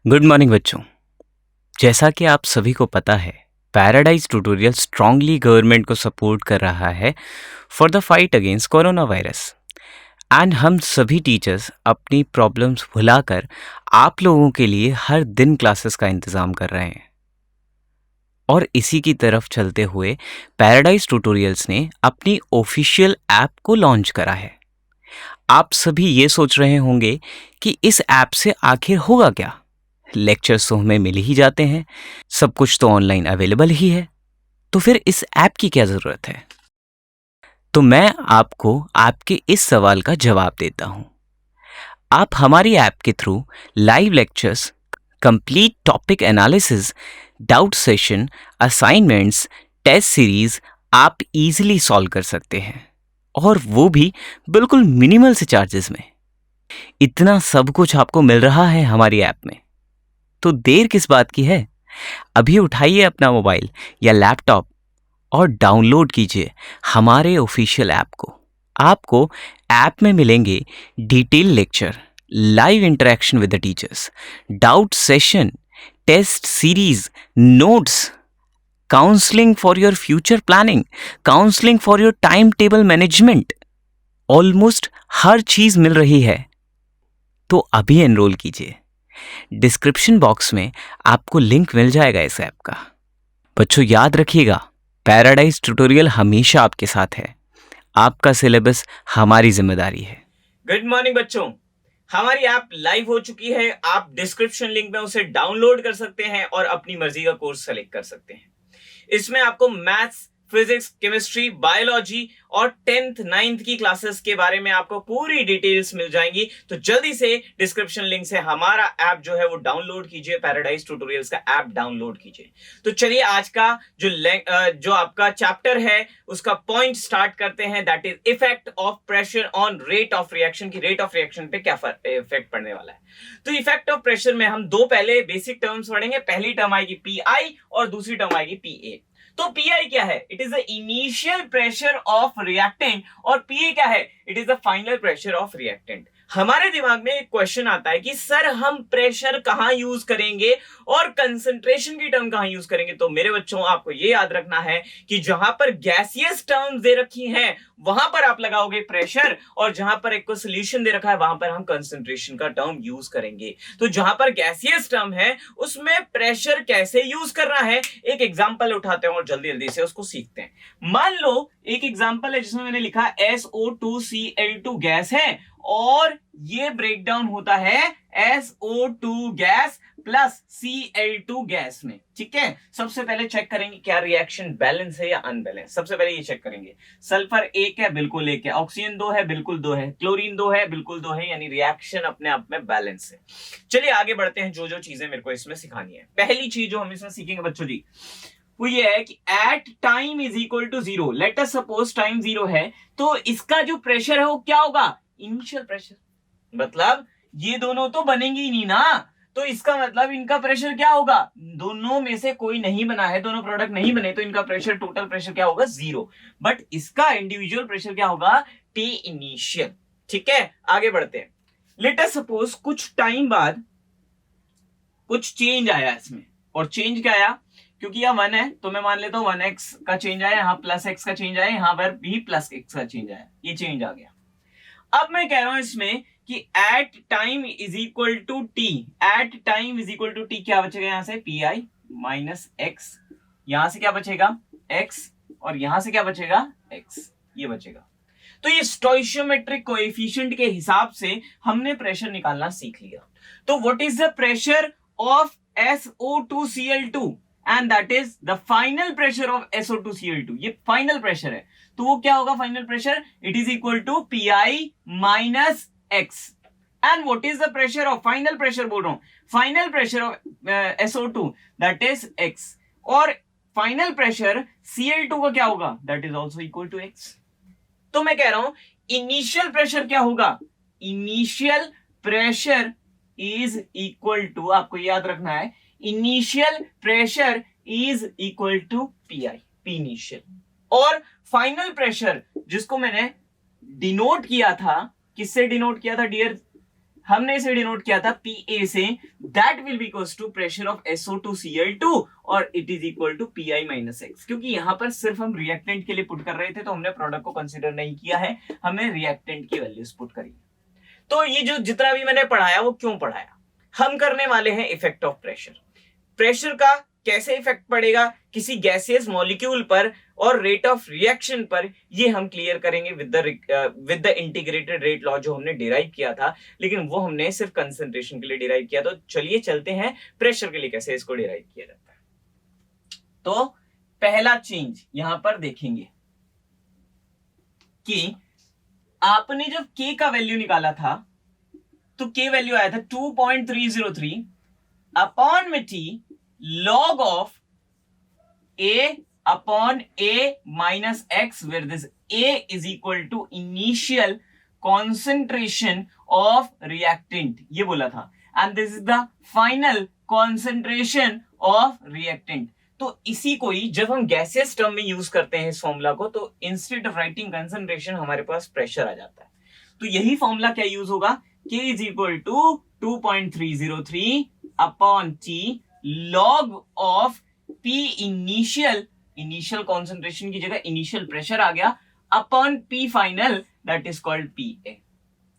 Good morning बच्चों। जैसा कि आप सभी को पता है, पैराडाइज ट्यूटोरियल स्ट्रांगली गवर्नमेंट को सपोर्ट कर रहा है for the fight against corona virus. And हम सभी टीचर्स अपनी प्रॉब्लम्स भुलाकर आप लोगों के लिए हर दिन क्लासेस का इंतज़ाम कर रहे हैं। और इसी की तरफ चलते हुए पैराडाइज ट्यूटोरियल्स ने अपनी ऑफिशियल ऐप को लॉन्च करा है। आप सभी ये सोच रहे होंगे कि इस ऐप से आखिर होगा क्या। लेक्चर्स तो हमें मिल ही जाते हैं, सब कुछ तो ऑनलाइन अवेलेबल ही है, तो फिर इस ऐप की क्या ज़रूरत है। तो मैं आपको आपके इस सवाल का जवाब देता हूं। आप हमारी ऐप के through live lectures, complete topic analysis, doubt session, assignments, test series आप इजीली सॉल्व कर सकते हैं, और वो भी बिल्कुल मिनिमल से चार्जेस में। इतना सब कुछ आपको मिल रहा है हमारी ऐप में, तो देर किस बात की है। अभी उठाइए अपना मोबाइल या लैपटॉप और डाउनलोड कीजिए हमारे ऑफिशियल ऐप को। आपको ऐप में मिलेंगे detail lecture, live interaction with the teachers, doubt session, test series, notes, counselling for your future planning, counselling for your time table management. Almost हर चीज मिल रही है, तो अभी एनरोल कीजिए। डिस्क्रिप्शन बॉक्स में आपको लिंक मिल जाएगा इस ऐप का। बच्चों याद रखिएगा, पैराडाइज ट्यूटोरियल हमेशा आपके साथ है। आपका सिलेबस हमारी जिम्मेदारी है। गुड मॉर्निंग बच्चों, हमारी ऐप लाइव हो चुकी है। आप डिस्क्रिप्शन लिंक में उसे डाउनलोड कर सकते हैं और अपनी मर्जी का कोर्स सेलेक्ट कर सकते हैं। इसमें आपको मैथ्स, फिजिक्स, केमिस्ट्री, बायोलॉजी और 10th 9th की क्लासेस के बारे में आपको पूरी डिटेल्स मिल जाएंगी। तो जल्दी से डिस्क्रिप्शन लिंक से हमारा ऐप जो है वो डाउनलोड कीजिए, पैराडाइज ट्यूटोरियल्स का ऐप डाउनलोड कीजिए। तो चलिए आज का जो आपका चैप्टर है उसका पॉइंट स्टार्ट करते हैं, that is effect of pressure on rate of reaction की रेट ऑफ रिएक्शन पे क्या इफेक्ट पड़ने वाला है। तो इफेक्ट ऑफ प्रेशर में हम दो पहले बेसिक टर्म्स पढ़ेंगे। पहली टर्म आएगी पीआई और दूसरी टर्म आएगी पीए। तो पीआई क्या है? It is the initial pressure of reactant, और पीए क्या है? It is the final pressure of reactant. हमारे दिमाग में एक क्वेश्चन आता है कि सर हम प्रेशर कहां यूज करेंगे और कंसंट्रेशन की टर्म कहां यूज करेंगे। तो मेरे बच्चों आपको यह याद रखना है कि जहां पर गैसियस टर्म्स दे रखी हैं वहां पर आप लगाओगे प्रेशर, और जहां पर एक को सोल्यूशन दे रखा है वहां पर हम कंसंट्रेशन का टर्म यूज करेंगे। तो जहां पर गैसियस टर्म है उसमें प्रेशर कैसे यूज करना है, एक एग्जांपल उठाते हैं और जल्दी जल्दी से उसको सीखते हैं। मान लो एक एग्जांपल है जिसमें मैंने लिखा SO2Cl2 गैस है, और ये ब्रेकडाउन होता है SO2 gas plus Cl2 gas में। ठीक है, सबसे पहले चेक करेंगे क्या रिएक्शन बैलेंस है या अनबैलेंस। सबसे पहले ये चेक करेंगे, सल्फर 1 है, बिल्कुल 1 है, ऑक्सीजन 2 है, बिल्कुल 2 है, क्लोरीन 2 है, बिल्कुल 2 है, यानी रिएक्शन अपने आप में बैलेंस है। चलिए आगे बढ़ते हैं, जो जो चीजें मेरे को इसमें सिखानी है। पहली चीज जो हम इसमें सीखेंगे बच्चों जी वो ये है कि at time is equal to 0। Let us suppose time 0 है, तो इसका जो प्रेशर है वो क्या होगा? Initial pressure. मतलब ये दोनों तो बनेंगे ही नहीं ना, तो इसका मतलब इनका प्रेशर क्या होगा? दोनों में से कोई नहीं बना है, दोनों प्रोडक्ट नहीं बने, तो इनका प्रेशर, टोटल प्रेशर क्या होगा? 0। बट इसका इंडिविजुअल प्रेशर क्या होगा? T initial. ठीक है, आगे बढ़ते हैं। लेट अस सपोज कुछ टाइम बाद कुछ चेंज आया इसमें, और चेंज क्या आया? क्योंकि यह 1 है तो मैं मान लेता हूं 1x का चेंज आया, यहां प्लस x का चेंज आया, यहां पर भी प्लस x का चेंज आया, ये चेंज आ गया। अब मैं कह रहा हूं इसमें कि at time is equal to t, at time is equal to t क्या बचेगा? यहां से पी आई माइनस एक्स, यहां से क्या बचेगा? x, और यहां से क्या बचेगा? x, ये बचेगा। तो ये स्टोइशियोमेट्रिक कोएफिशिएंट के हिसाब से हमने प्रेशर निकालना सीख लिया। तो what is the pressure of SO2Cl2 and that is the final pressure of SO2Cl2। ये फाइनल प्रेशर है, तो वो क्या होगा final pressure? It is equal to PI minus एक्स। And what is the pressure of, final pressure बोल रहा हूं, final pressure of SO2 that is x, और फाइनल प्रेशर Cl2 का क्या होगा? That is also equal to x। तो मैं कह रहा हूं इनिशियल प्रेशर क्या होगा? Initial pressure is equal to, आपको याद रखना है, initial pressure is equal to PI, P initial. और फाइनल प्रेशर जिसको मैंने डिनोट किया था, किससे डिनोट किया था डियर? हमने इसे डिनोट किया था PA से, that will be equals to pressure of SO2Cl2 और it is equal to PI minus X। क्योंकि यहां पर सिर्फ हम रिएक्टेंट के लिए पुट कर रहे थे तो हमने प्रोडक्ट को कंसीडर नहीं किया है, हमने रिएक्टेंट की वैल्यूज पुट करी। तो ये जो जितना भी मैंने पढ़ाया वो क्यों पढ़ाया, हम करने वाले हैं इफेक्ट ऑफ प्रेशर। प्रेशर का कैसे इफेक्ट पड़ेगा किसी गैसियस मॉलिक्यूल पर और रेट ऑफ रिएक्शन पर, ये हम क्लियर करेंगे with the integrated rate law जो हमने डिराइव किया था, लेकिन वो हमने सिर्फ कंसंट्रेशन के लिए डिराइव किया। तो चलिए चलते हैं प्रेशर के लिए कैसे इसको डिराइव किया जाता है। तो पहला चेंज यहां पर देखेंगे कि आपने जब K का वैल्यू निकाला था तो K वैल्यू आया था 2.303 अपॉन में T log of A upon A minus X, where this A is equal to initial concentration of reactant, ये बोला था, and this is the final concentration of reactant। तो इसी को ही जब हम गैसियस टर्म में यूज करते हैं इस फॉर्मूला को, तो इंस्टेड ऑफ राइटिंग कंसंट्रेशन हमारे पास प्रेशर आ जाता है। तो यही फॉर्मूला क्या यूज होगा, K is equal to 2.303 upon T log of P initial concentration की जगह इनिशियल प्रेशर आ गया, upon P final that is called PA।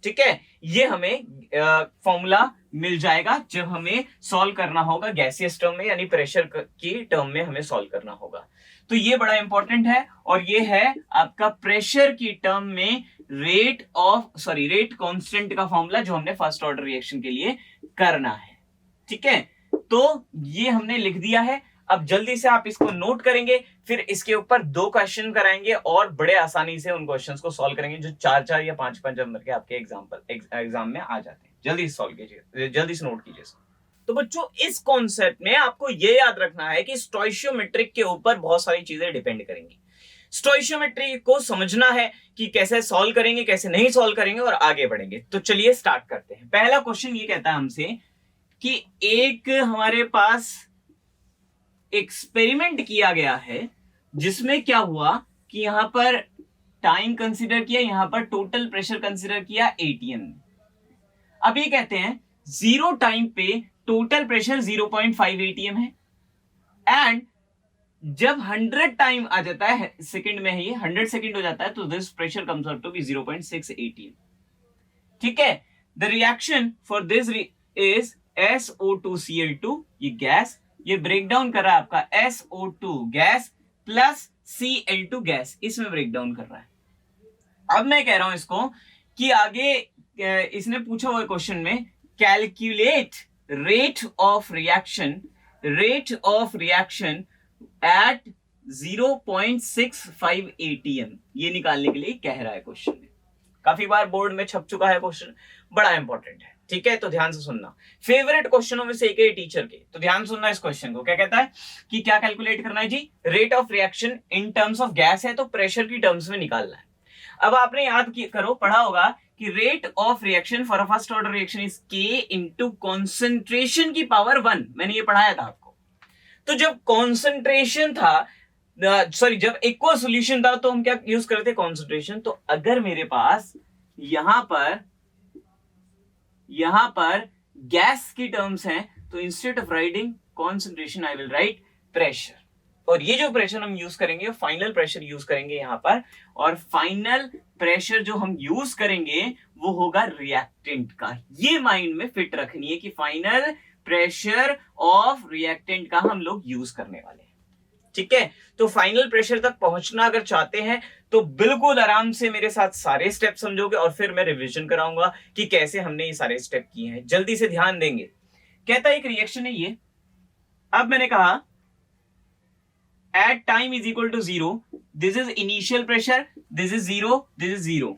ठीक है, ये हमें फॉर्मूला मिल जाएगा जब हमें सॉल्व करना होगा गैसियस टर्म में, यानी प्रेशर की टर्म में हमें सॉल्व करना होगा। तो ये बड़ा इंपॉर्टेंट है और ये है आपका प्रेशर की टर्म में रेट कांस्टेंट का फॉर्मूला जो हमने फर्स्ट ऑर्डर रिएक्शन के लिए करना है। ठीक है, तो ये हमने लिख दिया है। अब जल्दी से आप इसको नोट करेंगे, फिर इसके ऊपर 2 क्वेश्चन कराएंगे और बड़े आसानी से उन क्वेश्चंस को सॉल्व करेंगे जो 4 या 5 नंबर के आपके एग्जाम में आ जाते हैं। जल्दी से सॉल्व कीजिए, जल्दी से नोट कीजिए। तो बच्चों इस कॉन्सेप्ट में आपको ये याद रखना है कि स्टोइशियोमेट्रिक के ऊपर बहुत सारी चीजें डिपेंड करेंगी। स्टोइशियोमेट्री को समझना है कि कैसे सॉल्व करेंगे, कैसे नहीं सॉल्व करेंगे और आगे बढ़ेंगे। तो चलिए स्टार्ट करते हैं। पहला क्वेश्चन ये कहता है हमसे कि एक हमारे पास एक्सपेरिमेंट किया गया है जिसमें क्या हुआ कि यहां पर टाइम कंसीडर किया, यहां पर टोटल प्रेशर कंसीडर किया ATM। अब ये कहते हैं 0 टाइम पे टोटल प्रेशर 0.5 ATM है, एंड जब 100 टाइम आ जाता है, सेकंड में है ये, 100 सेकंड हो जाता है, तो this pressure comes out to be 0.6 ATM। ठीक है, the reaction for this is SO2Cl2, ये गैस, ये ब्रेक डाउन कर रहा है आपका SO2 gas plus Cl2 gas, इसमें ब्रेक डाउन कर रहा है। अब मैं कह रहा हूं इसको कि आगे इसने पूछा हुआ क्वेश्चन में calculate rate of reaction at 0.65 ATM, ये निकालने के लिए कह रहा है क्वेश्चन में। काफी बार बोर्ड में छप चुका है क्वेश्चन, बड़ा इंपॉर्टेंट है। ठीक है, तो ध्यान से सुनना, फेवरेट क्वेश्चनों में से एक है टीचर के, तो ध्यान सुनना इस क्वेश्चन को। क्या कहता है कि क्या कैलकुलेट करना है जी, rate of reaction in terms of gas है तो प्रेशर की टर्म्स में निकालना है। अब आपने याद करो, पढ़ा होगा कि rate of reaction for a first order reaction is K into concentration की पावर 1। मैंने ये पढ़ाया था आपको। तो जब कॉन्सेंट्रेशन था, जब एक्वा सॉल्यूशन था तो हम क्या यूज करते, कॉन्सेंट्रेशन। तो अगर मेरे पास यहां पर गैस की टर्म्स हैं तो instead of writing concentration I will write pressure, और ये जो प्रेशर हम यूज करेंगे फाइनल प्रेशर यूज करेंगे यहां पर, और फाइनल प्रेशर जो हम यूज करेंगे वो होगा रिएक्टेंट का। ये माइंड में फिट रखनी है कि फाइनल प्रेशर ऑफ रिएक्टेंट का हम लोग यूज करने वाले हैं। ठीक है, तो फाइनल प्रेशर तक पहुंचना अगर चाहते हैं तो बिल्कुल आराम से मेरे साथ सारे स्टेप समझोगे और फिर मैं रिवीजन कराऊंगा कि कैसे हमने ये सारे स्टेप किए हैं। जल्दी से ध्यान देंगे। कहता है एक रिएक्शन है ये, अब मैंने कहा at time is equal to 0, this is initial pressure, this is 0, this is 0।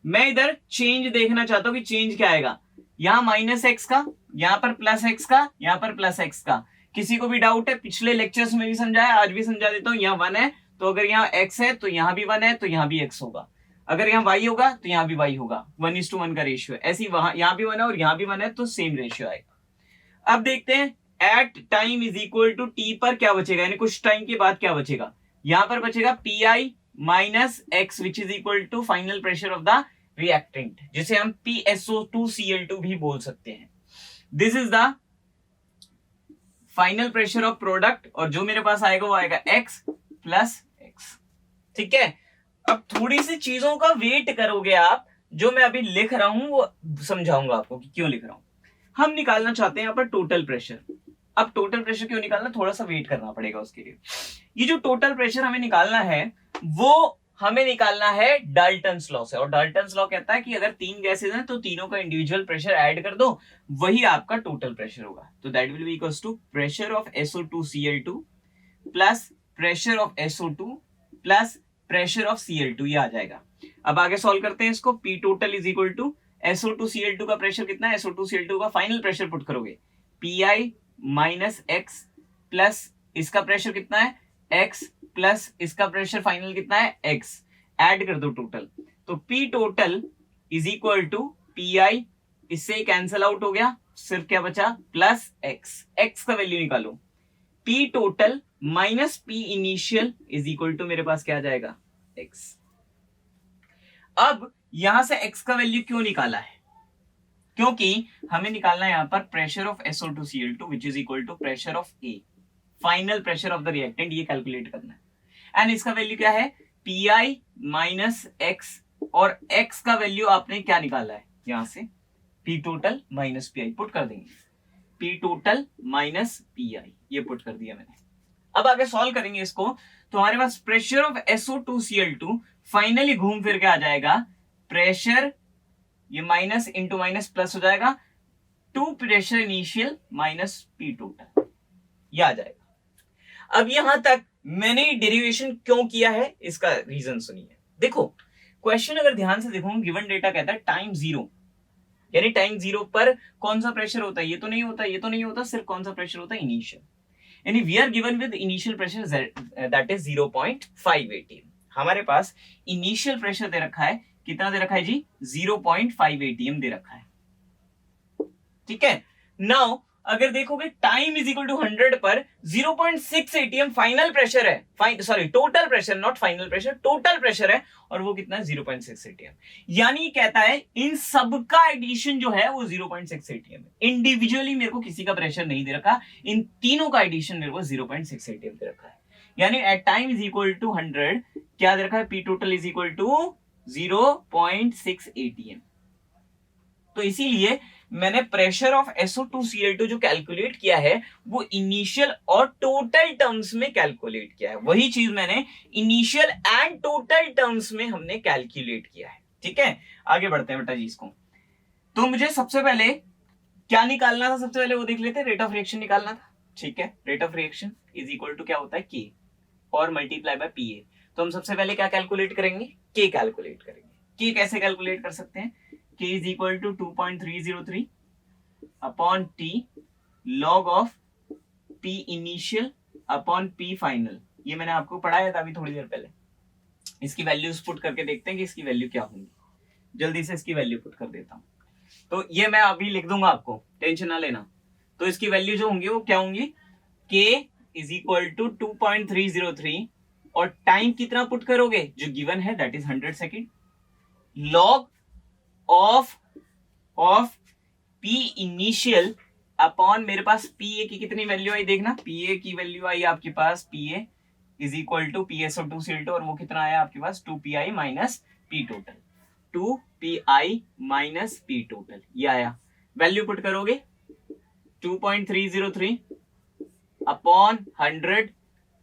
मैं इधर चेंज देखना चाहता हूं कि चेंज क्या आएगा, यहां -x का, यहां पर +x का, यहां पर +x का। किसी को भी डाउट है, पिछले लेक्चर्स में भी समझाया, आज भी समझा देता हूं। यहाँ 1 है तो अगर यहाँ x है तो यहाँ भी 1 है तो यहाँ भी x होगा, अगर यहाँ y होगा तो यहाँ भी y होगा, 1:1 का रेशियो है। ऐसी वहां यहाँ भी 1 है और यहाँ भी 1 है तो सेम रेशियो आएगा। अब देखते हैं at time is equal to t पर क्या बचेगा, यानी कुछ टाइम के बाद क्या बचेगा, यहां पर बचेगा PI minus x which is equal to final pressure of the reactant, जिसे हम PSO2Cl2 भी बोल सकते हैं। This is the final pressure of product, और जो मेरे पास आएगा वो आएगा x प्लस x। ठीक है, अब थोड़ी सी चीजों का वेट करोगे आप, जो मैं अभी लिख रहा हूं वो समझाऊंगा आपको कि क्यों लिख रहा हूं। हम निकालना चाहते हैं यहाँ पर टोटल प्रेशर। अब टोटल प्रेशर क्यों निकालना, थोड़ा सा वेट करना पड़ेगा उसके लिए। ये जो टोटल प्रेशर हमें निकालना है वो हमें निकालना है डाल्टन्स लॉ से, और डाल्टन्स लॉ कहता है कि अगर 3 गैसेज हैं तो तीनों का इंडिविजुअल प्रेशर ऐड कर दो, वही आपका टोटल प्रेशर होगा। तो that will be equals to pressure of SO2Cl2 plus pressure of SO2 plus pressure of Cl2, ये आ जाएगा। अब आगे सॉल्व करते हैं इसको। P total is equal to SO2Cl2 का प्रेशर कितना है, SO2Cl2 का फाइनल प्रेशर पुट करोगे Pi माइनस x प्लस इसका प्रेशर कितना है x प्लस इसका प्रेशर फाइनल कितना है x, ऐड कर दो टोटल। तो P total is equal to Pi, इससे कैंसल आउट हो गया, सिर्फ क्या बचा प्लस x का वैल्यू निकालो। P total minus P initial is equal to मेरे पास क्या आ जाएगा x। अब यहां से x का वैल्यू क्यों निकाला है, क्योंकि हमें निकालना है यहां पर pressure of SO2Cl2 which is equal to pressure of A, final pressure of the reactant, ये कैलकुलेट करना है। एंड इसका वैल्यू क्या है Pi माइनस x, और x का वैल्यू आपने क्या निकाला है यहां से P total minus Pi put कर देंगे, P टोटल माइनस Pi, ये पुट कर दिया मैंने। अब आगे सॉल्व करेंगे इसको, तो हमारे पास प्रेशर ऑफ SO2Cl2 फाइनली घूम फिर के आ जाएगा प्रेशर, ये माइनस इंटू माइनस प्लस हो जाएगा, two pressure initial minus P total, ये आ जाएगा। अब यहां तक मैंने डेरिवेशन क्यों किया है इसका रीजन सुनिए। देखो क्वेश्चन अगर ध्यान से देखो, गिवन डेटा कहता है टाइम 0, यानी टाइम 0 पर कौन सा प्रेशर होता है, ये तो नहीं होता, ये तो नहीं होता, सिर्फ कौन सा प्रेशर होता है इनिशियल, यानी we are given with initial pressure that is 0.5 ATM। हमारे पास इनिशियल प्रेशर दे रखा है, कितना दे रखा है जी 0.5 ATM दे रखा है। ठीक है, नाउ अगर देखोगे टाइम इज इक्वल टू 100 पर 0.6 ATM फाइनल प्रेशर है, sorry total pressure, not final pressure, total pressure है, और वो कितना है 0.6 ATM। यानी कहता है इन सबका एडिशन जो है वो 0.6 ATM है। इंडिविजुअली मेरे को किसी का प्रेशर नहीं दे रखा, इन तीनों का एडिशन मेरे को 0.6 ATM दे रखा है। यानी at time is equal to 100 क्या दे रखा है, P total is equal to 0.6 ATM। तो इसीलिए मैंने प्रेशर ऑफ SO2Cl2 जो कैलकुलेट किया है वो इनिशियल और टोटल टर्म्स में कैलकुलेट किया है, वही चीज मैंने इनिशियल एंड टोटल टर्म्स में हमने कैलकुलेट किया है। ठीक है, आगे बढ़ते हैं बेटा जी इसको। तो मुझे सबसे पहले क्या निकालना था, सबसे पहले वो देख लेते हैं, रेट ऑफ रिएक्शन निकालना था। ठीक है, rate of reaction is equal to क्या होता है K और मल्टीप्लाई बाय PA। तो हम सबसे पहले क्या कैलकुलेट करेंगे, K कैलकुलेट करेंगे। K कैसे कैलकुलेट कर सकते हैं, K is equal to 2.303 upon T log of P initial upon P final। ये मैंने आपको पढ़ाया था अभी थोड़ी देर पहले। इसकी वैल्यूज पुट करके देखते हैं कि इसकी वैल्यू क्या होंगी। जल्दी से इसकी वैल्यू पुट कर देता हूं। तो ये मैं अभी लिख दूंगा, आपको टेंशन ना लेना। तो इसकी वैल्यू जो होंगी वो क्या होंगी, K is equal to 2.303 और टाइम कितना पुट करोगे जो गिवन है that is 100 second, log of P initial upon मेरे पास PA की कितनी वैल्यू आई देखना, PA की वैल्यू आई आपके पास PA is equal to PSO2Cl2 और वो कितना आया आपके पास 2PI minus P total, 2PI minus P total, ये आया। वैल्यू पुट करोगे 2.303 upon 100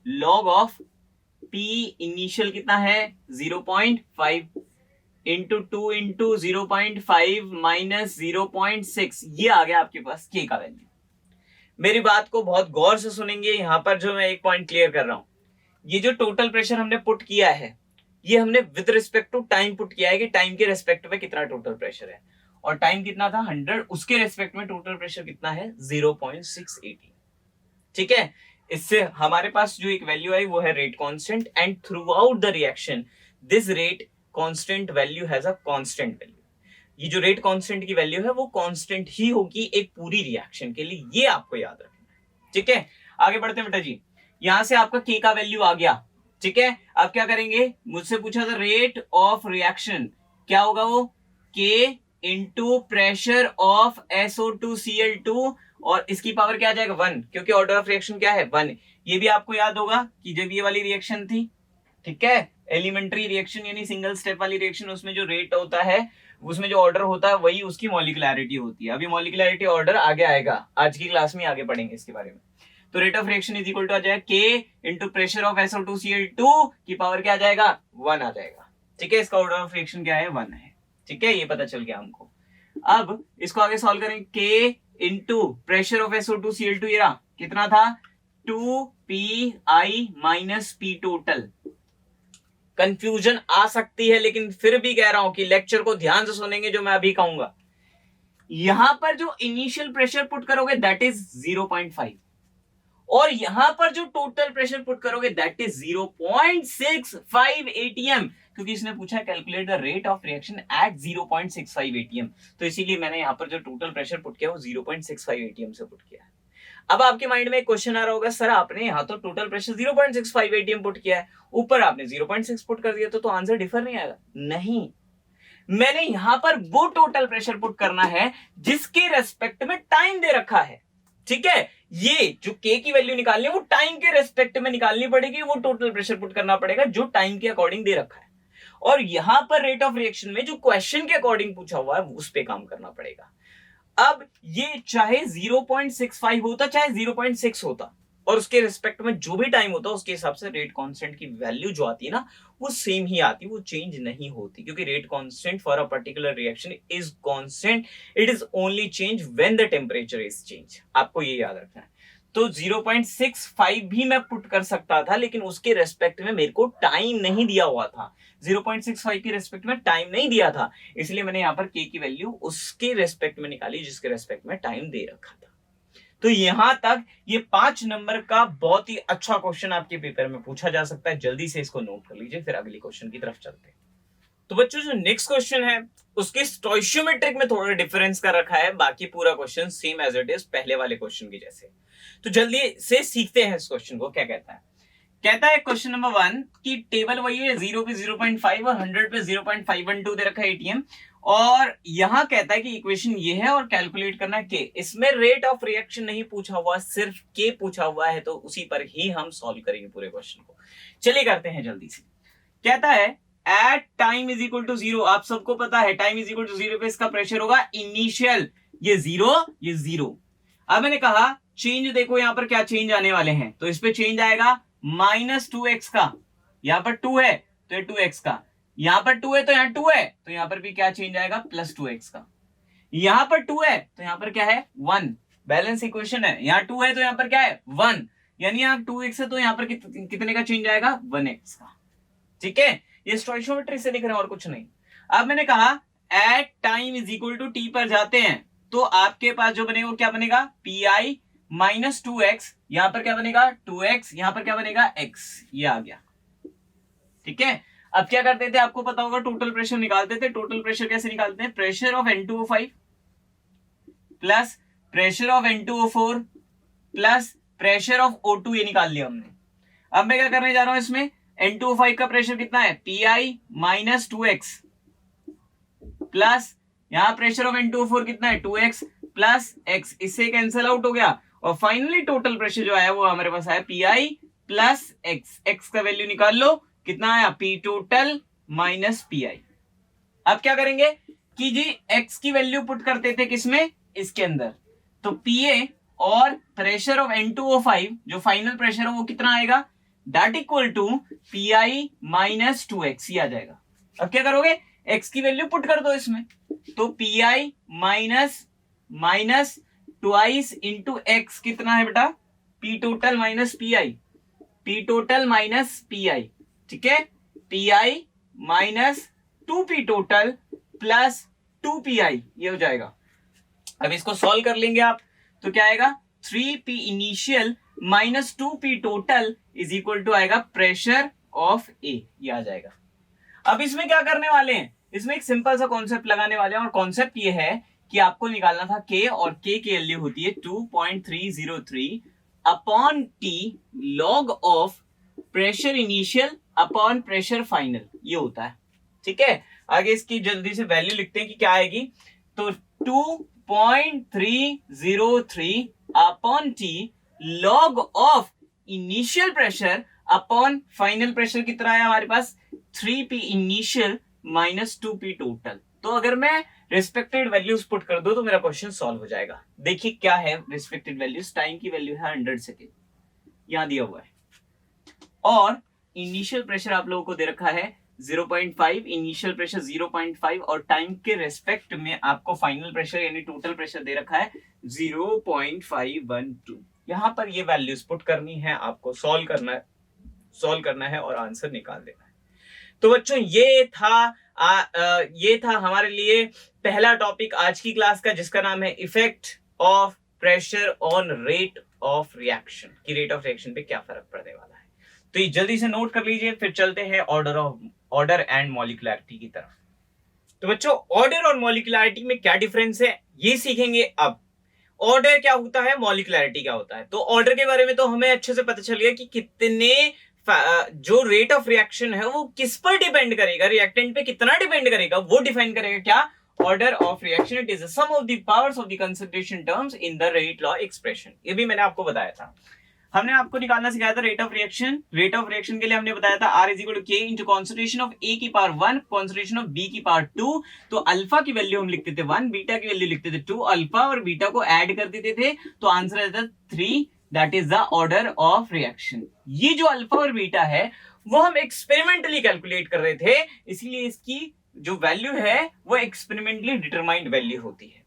log of P initial कितना है 0.5 इंटू 2 इंटू 0.5 माइनस 0.6, ये आ गया आपके पास K का वैल्यू। मेरी बात को बहुत गौर से सुनेंगे, यहां पर जो मैं एक पॉइंट क्लियर कर रहा हूं, ये जो टोटल प्रेशर हमने पुट किया है ये हमने with respect to time put किया है कि टाइम के रेस्पेक्ट में कितना टोटल प्रेशर है, और टाइम कितना था 100, उसके रेस्पेक्ट में टोटल प्रेशर कितना है 0.680। ठीक है, इससे हमारे पास जो एक वैल्यू आई वो है rate constant, and through out the reaction this rate constant value has a constant value. ये जो रेट कांस्टेंट की वैल्यू है वो कांस्टेंट ही होगी एक पूरी रिएक्शन के लिए, ये आपको याद रखना है। ठीक है, आगे बढ़ते हैं बेटा जी। यहां से आपका K का वैल्यू आ गया। ठीक है, अब क्या करेंगे, मुझसे पूछा था रेट ऑफ रिएक्शन क्या होगा, वो K into pressure of SO2Cl2 और इसकी पावर क्या आ जाएगा 1, क्योंकि ऑर्डर ऑफ रिएक्शन क्या है 1। ये भी आपको याद होगा कि जब ये वाली रिएक्शन थी, ठीक है, एलिमेंट्री रिएक्शन यानी सिंगल स्टेप वाली रिएक्शन, उसमें जो रेट होता है, उसमें जो ऑर्डर होता है वही उसकी मॉलिक्युलैरिटी होती है। अभी मॉलिक्युलैरिटी ऑर्डर आगे आएगा, आज की क्लास में आगे पढ़ेंगे इसके बारे में। तो rate of reaction is equal to आ जाएगा K into pressure of SO2Cl2 की पावर क्या आ जाएगा 1 आ जाएगा, ठीक है। इसका ऑर्डर ऑफ रिएक्शन क्या है 1 है, ठीक है, ये पता चल गया हमको। अब इसको आगे सॉल्व करें, K into pressure of SO2Cl2 ये रहा, कितना था 2pi minus P total. Confusion आ सकती है, लेकिन फिर भी कह रहा हूं कि लेक्चर को ध्यान से सुनेंगे जो मैं अभी कहूंगा। यहां पर जो इनिशियल प्रेशर पुट करोगे दैट इज 0.5 और यहां पर जो टोटल प्रेशर पुट करोगे दैट इज 0.65 ATM, क्योंकि इसने पूछा calculate the rate of reaction at 0.65 ATM, तो इसीलिए मैंने यहां पर जो टोटल प्रेशर पुट किया वो 0.65 ATM से पुट किया है। अब आपके माइंड में एक क्वेश्चन आ रहा होगा, सर आपने यहां तो टोटल प्रेशर 0.65 ATM पुट किया है, ऊपर आपने 0.6 पुट कर दिया, तो आंसर डिफर नहीं आएगा। नहीं, मैंने यहां पर वो टोटल प्रेशर पुट करना है जिसके रेस्पेक्ट में टाइम दे रखा है, ठीक है। ये जो K की वैल्यू निकालनी है वो टाइम के रेस्पेक्ट में निकालनी पड़ेगी, वो टोटल प्रेशर पुट करना पड़ेगा जो टाइम के अकॉर्डिंग दे रखा है। और यहां पर रेट ऑफ रिएक्शन में जो क्वेश्चन के अकॉर्डिंग पूछा हुआ है उस पे काम करना पड़ेगा। अब ये चाहे 0.65 होता चाहे 0.6 होता, और उसके रिस्पेक्ट में जो भी टाइम होता उसके हिसाब से रेट कांस्टेंट की वैल्यू जो आती है ना वो सेम ही आती, वो चेंज नहीं होती, क्योंकि rate constant for a particular reaction is constant, it is only change when the temperature is change. आपको ये याद रखना है। तो 0.65 भी मैं पुट कर सकता था, लेकिन उसके रेस्पेक्ट में मेरे को टाइम नहीं दिया हुआ था, 0.65 के रेस्पेक्ट में टाइम नहीं दिया था, इसलिए मैंने यहां पर K की वैल्यू उसके रेस्पेक्ट में निकाली जिसके रेस्पेक्ट में टाइम दे रखा था। तो यहां तक ये 5 नंबर का बहुत ही अच्छा क्वेश्चन आपके पेपर में पूछा जा सकता है, जल्दी से इसको नोट कर लीजिए, फिर अगले क्वेश्चन की तरफ चलते हैं। तो बच्चों जो नेक्स्ट क्वेश्चन है उसके स्टोइशियोमेट्रिक में थोड़ा डिफरेंस कर रखा है, बाकी पूरा question same as it is पहले वाले क्वेश्चन के जैसे। तो जल्दी से सीखते हैं इस क्वेश्चन को। क्या कहता है, कहता है क्वेश्चन नंबर 1 कि टेबल वही है, 0 पे 0.5 और 100 पे 0.512 दे रखा है ATM, और यहां कहता है कि इक्वेशन ये है और कैलकुलेट करना है K। इसमें रेट ऑफ रिएक्शन नहीं पूछा हुआ, सिर्फ K पूछा हुआ है, तो उसी पर ही हम सॉल्व करेंगे पूरे क्वेश्चन को। चलिए करते हैं जल्दी से। कहता है at time is equal to 0, आप सबको पता है टाइम इज इक्वल टू 0 पे इसका प्रेशर होगा इनिशियल, ये 0 ये 0। अब मैंने कहा चेंज देखो यहां पर क्या चेंज आने वाले हैं, तो इस पे चेंज आएगा -2x का, यहां पर 2 है तो ये 2x का, यहां पर 2 है तो यहां 2 है, तो यहां पर भी क्या चेंज आएगा +2x का, यहां पर 2 है तो यहां पर क्या है 1, बैलेंस इक्वेशन है, यहां 2 है तो यहां पर क्या है 1, यानी यहां 2x है तो यहां पर कितने का चेंज आएगा 1x का, ठीक है। ये स्टोइशियोमेट्री से लिख रहे हैं और कुछ नहीं। अब मैंने कहा at time is equal to t पर जाते हैं, तो आपके पास जो बनेगा वो क्या बनेगा pi माइनस 2x, यहां पर क्या बनेगा 2x, यहां पर क्या बनेगा x, ये आ गया, ठीक है। अब क्या करते थे आपको पता होगा, टोटल प्रेशर निकालते थे। टोटल प्रेशर कैसे निकालते हैं, pressure of N2O5 plus pressure of N2O4 plus pressure of O2, ये निकाल लिया हमने। अब मैं क्या करने जा रहा हूं, इसमें N2O5 का प्रेशर कितना है pi माइनस 2x प्लस यहां प्रेशर ऑफ N2O4 कितना है 2x प्लस x, इससे कैंसिल आउट हो गया, और फाइनली टोटल प्रेशर जो आया वो हमारे पास आया pi प्लस x का वैल्यू निकाल लो, कितना आया P टोटल माइनस pi। अब क्या करेंगे कि जी x की वैल्यू पुट करते थे किसमें, इसके अंदर, तो Pa और प्रेशर ऑफ N2O5 जो फाइनल प्रेशर है वो कितना आएगा, that equal to pi minus 2x, ये आ जाएगा। अब क्या करोगे, x की वैल्यू पुट कर दो इसमें, तो pi minus twice into x कितना है बेटा P total minus pi, P total minus pi, ठीक है, pi minus 2p total plus 2pi, ये हो जाएगा। अब इसको सॉल्व कर लेंगे आप, तो क्या आएगा 3p initial minus 2p total is equal to आएगा प्रेशर ऑफ A, ये आ जाएगा। अब इसमें क्या करने वाले हैं, इसमें एक सिंपल सा कॉन्सेप्ट लगाने वाले हैं, और कॉन्सेप्ट ये है कि आपको निकालना था K, और K की वैल्यू होती है 2.303 upon T log of pressure initial upon pressure final, ये होता है, ठीक है, आगे इसकी जल्दी से वैल्यू लिखते हैं कि क्या आएगी। तो 2.303 upon T log of initial pressure upon final pressure कितना है हमारे पास 3p initial minus 2p total. तो अगर मैं रिस्पेक्टेड वैल्यूज पुट कर दो तो मेरा क्वेश्चन सॉल्व हो जाएगा। देखिए क्या है रिस्पेक्टेड वैल्यूज, टाइम की वैल्यू है 100 सेकेंड, यहां दिया हुआ है, और इनिशियल प्रेशर आप लोगों को दे रखा है 0.5, इनिशियल प्रेशर 0.5 और टाइम के रेस्पेक्ट में आपको फाइनल प्रेशर यानी टोटल प्रेशर दे रखा है 0.512। यहां पर ये वैल्यूज पुट करनी है, आपको सॉल्व करना है और आंसर निकाल देना है। तो बच्चों ये था हमारे लिए पहला टॉपिक आज की क्लास का, जिसका नाम है effect of pressure on rate of reaction, कि रेट ऑफ रिएक्शन पे क्या फर्क पड़ने वाला है। तो ये जल्दी से नोट कर लीजिए, फिर चलते हैं ऑर्डर एंड मॉलिक्युलैरिटी की तरफ। तो बच्चों ऑर्डर और मॉलिक्युलैरिटी में क्या डिफरेंस है ये सीखेंगे अब। ऑर्डर क्या होता है, मॉलिक्युलैरिटी क्या होता है। तो ऑर्डर के बारे में तो हमें अच्छे से पता चल गया कि कितने जो रेट ऑफ रिएक्शन है वो किस पर डिपेंड करेगा, रिएक्टेंट पे कितना डिपेंड करेगा, वो डिफाइन करेगा क्या, order of reaction. It is the sum of the powers of the concentration terms in the rate law expression. ये भी मैंने आपको बताया था, हमने आपको निकालना सिखाया था rate of reaction. Rate of reaction के लिए हमने बताया था R is equal to K into concentration of A की पावर 1 कॉन्सेंट्रेशन ऑफ B की पावर 2। तो अल्फा की वैल्यू हम लिखते थे 1, बीटा की वैल्यू लिखते थे 2, अल्फा और बीटा को ऐड कर देते थे तो आंसर आता था 3, that is the order of reaction. ये जो अल्फा और बीटा है वो हम एक्सपेरिमेंटली कैलकुलेट कर रहे थे, इसीलिए इसकी जो वैल्यू है वो एक्सपेरिमेंटली डिटरमाइंड वैल्यू होती है।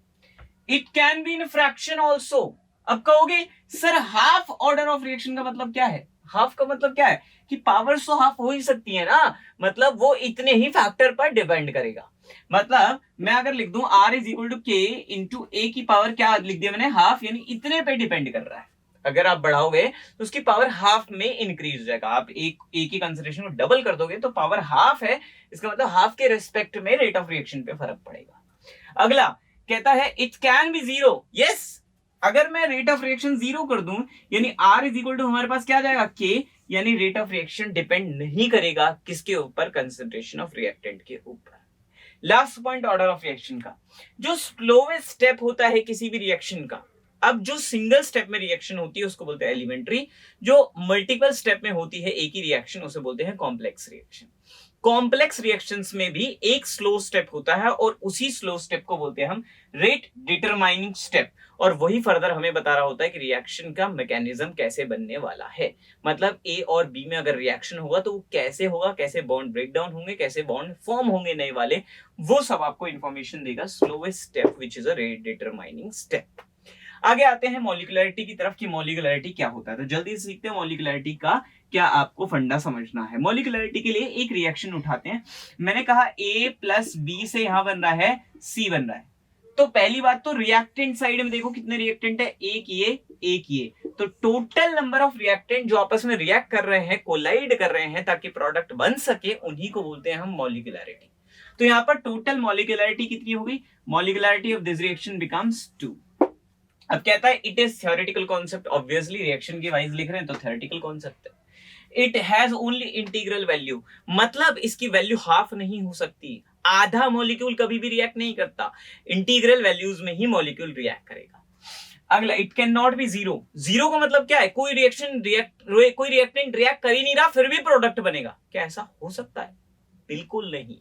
It can be in fraction also. अब कहोगे sir half order of reaction का मतलब क्या है, हाफ का मतलब क्या है कि पावर तो हाफ हो ही सकती है ना, मतलब वो इतने ही फैक्टर पर डिपेंड करेगा। मतलब मैं अगर लिख दूं R is equal to K into A की पावर क्या लिख दिया मैंने, हाफ, यानी इतने पे डिपेंड कर रहा है। अगर आप बढ़ाओगे तो उसकी पावर हाफ में इंक्रीज हो जाएगा। आप एक की कंसंट्रेशन को डबल कर दोगे तो पावर हाफ है, इसका मतलब हाफ के रेस्पेक्ट में रेट ऑफ रिएक्शन पे फर्क पड़ेगा। अगला कहता है it can be zero. Yes, अगर मैं रेट ऑफ रिएक्शन जीरो कर दूं यानी R इज इक्वल टू हमारे पास क्या आ जाएगा K, यानी रेट ऑफ रिएक्शन डिपेंड नहीं करेगा किसके ऊपर, कंसंट्रेशन ऑफ रिएक्टेंट के ऊपर। Last point order of reaction का, जो स्लोवेस्ट स्टेप होता है किसी भी रिएक्शन का। अब जो सिंगल स्टेप में रिएक्शन होती है उसको बोलते हैं एलिमेंट्री, जो मल्टीपल स्टेप में होती है एक ही रिएक्शन उसे बोलते हैं कॉम्प्लेक्स रिएक्शन। कॉम्प्लेक्स रिएक्शंस में भी एक स्लो स्टेप होता है और उसी स्लो स्टेप को बोलते हैं हम रेट डिटरमाइनिंग स्टेप, और वही फर्दर हमें बता रहा होता है कि रिएक्शन का मैकेनिज्म कैसे बनने वाला है। मतलब ए और बी में अगर रिएक्शन होगा तो वो कैसे होगा, कैसे बॉन्ड ब्रेक डाउन होंगे, कैसे बॉन्ड फॉर्म होंगे नए वाले, वो सब आपको इंफॉर्मेशन देगा slowest step which is a rate determining step. आगे आते हैं मॉलिक्युलैरिटी की तरफ कि मॉलिक्युलैरिटी क्या होता है। तो जल्दी से सीखते हैं मॉलिक्युलैरिटी का क्या आपको फंडा समझना है। मॉलिक्युलैरिटी के लिए एक रिएक्शन उठाते हैं। मैंने कहा A प्लस बी से यहां बन रहा है C बन रहा है। तो पहली बात तो रिएक्टेंट साइड में देखो कितने रिएक्टेंट है, एक ये। तो टोटल नंबर ऑफ रिएक्टेंट जो आपस में रिएक्ट कर रहे हैं, कोलाइड कर रहे हैं ताकि प्रोडक्ट बन सके, उन्हीं को बोलते हैं हम मॉलिक्युलैरिटी। तो यहां पर टोटल मॉलिक्युलैरिटी कितनी हो गई, मॉलिक्युलैरिटी ऑफ दिस रिएक्शन बिकम्स 2। अब कहता है it is theoretical concept, obviously reaction के वाइज लिख रहे हैं तो थ्योरेटिकल कॉन्सेप्ट है। It has only integral value, मतलब इसकी वैल्यू हाफ नहीं हो सकती, आधा मॉलिक्यूल कभी भी रिएक्ट नहीं करता, इंटीग्रल वैल्यूज में ही मॉलिक्यूल रिएक्ट करेगा। अगला it can not be zero. Zero का मतलब क्या है, कोई रिएक्टेंट रिएक्ट कर ही नहीं रहा फिर भी प्रोडक्ट बनेगा, क्या ऐसा हो सकता है, बिल्कुल नहीं।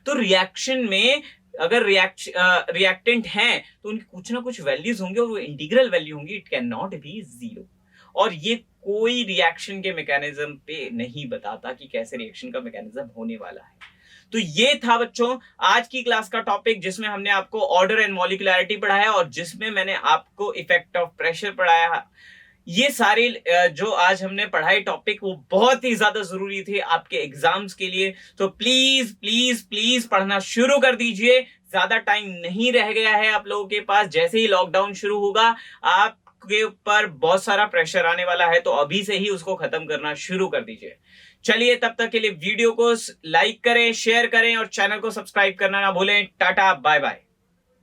तो रिएक्शन में अगर रिएक्टेंट हैं तो उनकी कुछ ना कुछ वैल्यूज होंगे और वो इंटीग्रल वैल्यू होंगी, it can not be zero. और ये कोई रिएक्शन के मैकेनिज्म पे नहीं बताता कि कैसे रिएक्शन का मैकेनिज्म होने वाला है। तो ये था बच्चों आज की क्लास का टॉपिक, जिसमें हमने आपको ऑर्डर एंड मॉलिक्युलैरिटी पढ़ाया और जिसमें मैंने आपको इफेक्ट ऑफ प्रेशर पढ़ाया। ये सारे जो आज हमने पढ़ाई टॉपिक वो बहुत ही ज्यादा जरूरी थे आपके एग्जाम्स के लिए। तो प्लीज प्लीज प्लीज पढ़ना शुरू कर दीजिए, ज्यादा टाइम नहीं रह गया है आप लोगों के पास। जैसे ही लॉकडाउन शुरू होगा आपके ऊपर बहुत सारा प्रेशर आने वाला है, तो अभी से ही उसको खत्म करना शुरू कर दीजिए। चलिए तब तक के लिए वीडियो को लाइक करें, शेयर करें और चैनल को सब्सक्राइब करना ना भूलें। Tata bye bye.